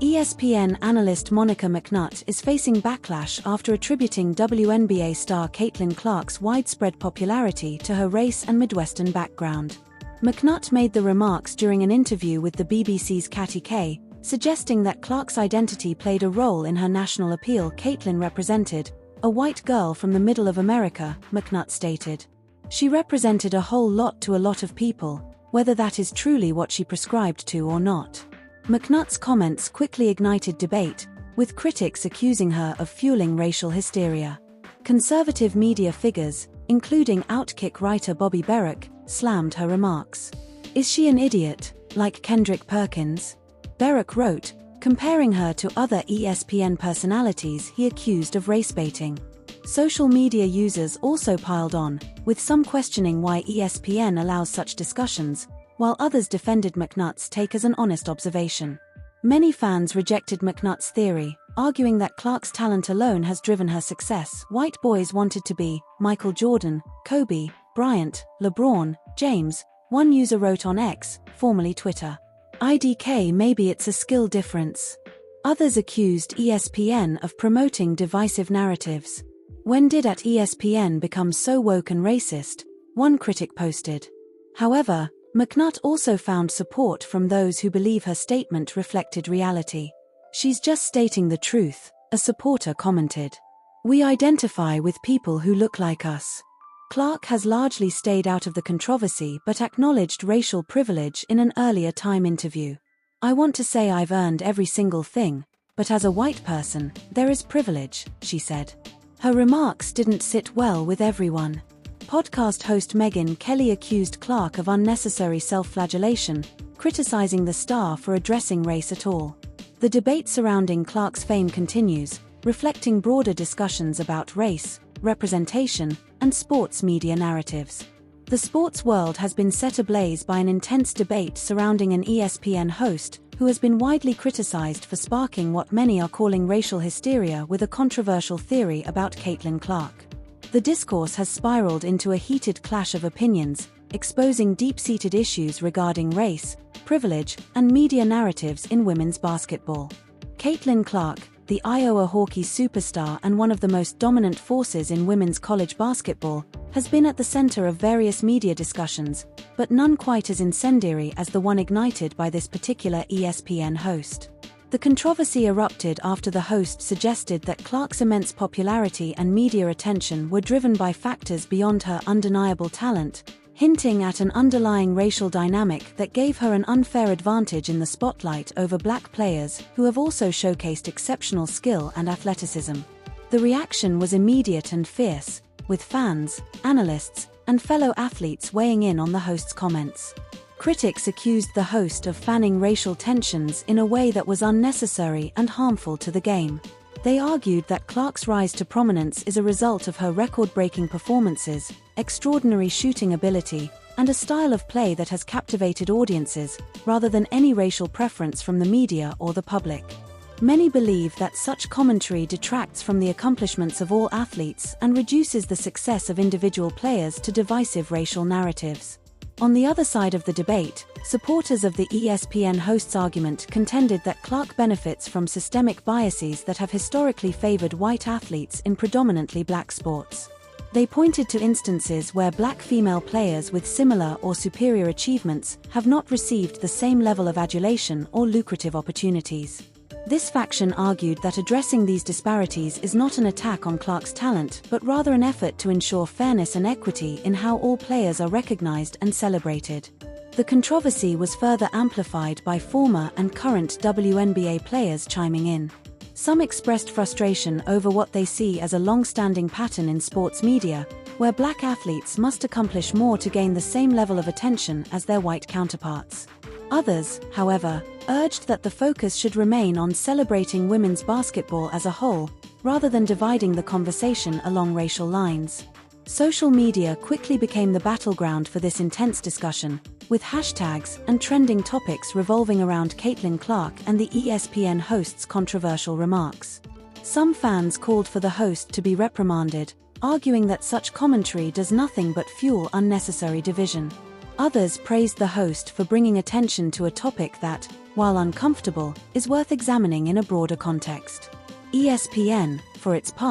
ESPN analyst Monica McNutt is facing backlash after attributing WNBA star Caitlin Clark's widespread popularity to her race and Midwestern background. McNutt made the remarks during an interview with the BBC's Katty Kay, suggesting that Clark's identity played a role in her national appeal. Caitlin represented a white girl from the middle of America, McNutt stated. She represented a whole lot to a lot of people, whether that is truly what she prescribed to or not. McNutt's comments quickly ignited debate, with critics accusing her of fueling racial hysteria. Conservative media figures, including Outkick writer Bobby Berrick, slammed her remarks. Is she an idiot, like Kendrick Perkins? Berrick wrote, comparing her to other ESPN personalities he accused of race-baiting. Social media users also piled on, with some questioning why ESPN allows such discussions, while others defended McNutt's take as an honest observation. Many fans rejected McNutt's theory, arguing that Clark's talent alone has driven her success. White boys wanted to be Michael Jordan, Kobe Bryant, LeBron James, one user wrote on X, formerly Twitter. IDK, maybe it's a skill difference. Others accused ESPN of promoting divisive narratives. When did ESPN become so woke and racist? One critic posted. However, McNutt also found support from those who believe her statement reflected reality. She's just stating the truth, a supporter commented. We identify with people who look like us. Clark has largely stayed out of the controversy but acknowledged racial privilege in an earlier Time interview. I want to say I've earned every single thing, but as a white person, there is privilege, she said. Her remarks didn't sit well with everyone. Podcast host Megyn Kelly accused Clark of unnecessary self-flagellation, criticizing the star for addressing race at all. The debate surrounding Clark's fame continues, reflecting broader discussions about race, representation, and sports media narratives. The sports world has been set ablaze by an intense debate surrounding an ESPN host who has been widely criticized for sparking what many are calling racial hysteria with a controversial theory about Caitlin Clark. The discourse has spiraled into a heated clash of opinions, exposing deep-seated issues regarding race, privilege, and media narratives in women's basketball. Caitlin Clark, the Iowa Hawkeyes superstar and one of the most dominant forces in women's college basketball, has been at the center of various media discussions, but none quite as incendiary as the one ignited by this particular ESPN host. The controversy erupted after the host suggested that Clark's immense popularity and media attention were driven by factors beyond her undeniable talent, hinting at an underlying racial dynamic that gave her an unfair advantage in the spotlight over black players who have also showcased exceptional skill and athleticism. The reaction was immediate and fierce, with fans, analysts, and fellow athletes weighing in on the host's comments. Critics accused the host of fanning racial tensions in a way that was unnecessary and harmful to the game. They argued that Clark's rise to prominence is a result of her record-breaking performances, extraordinary shooting ability, and a style of play that has captivated audiences, rather than any racial preference from the media or the public. Many believe that such commentary detracts from the accomplishments of all athletes and reduces the success of individual players to divisive racial narratives. On the other side of the debate, supporters of the ESPN host's argument contended that Clark benefits from systemic biases that have historically favored white athletes in predominantly black sports. They pointed to instances where black female players with similar or superior achievements have not received the same level of adulation or lucrative opportunities. This faction argued that addressing these disparities is not an attack on Clark's talent but rather an effort to ensure fairness and equity in how all players are recognized and celebrated. The controversy was further amplified by former and current WNBA players chiming in. Some expressed frustration over what they see as a long-standing pattern in sports media, where black athletes must accomplish more to gain the same level of attention as their white counterparts. Others, however, urged that the focus should remain on celebrating women's basketball as a whole, rather than dividing the conversation along racial lines. Social media quickly became the battleground for this intense discussion, with hashtags and trending topics revolving around Caitlin Clark and the ESPN host's controversial remarks. Some fans called for the host to be reprimanded, arguing that such commentary does nothing but fuel unnecessary division. Others praised the host for bringing attention to a topic that, while uncomfortable, is worth examining in a broader context. ESPN, for its part,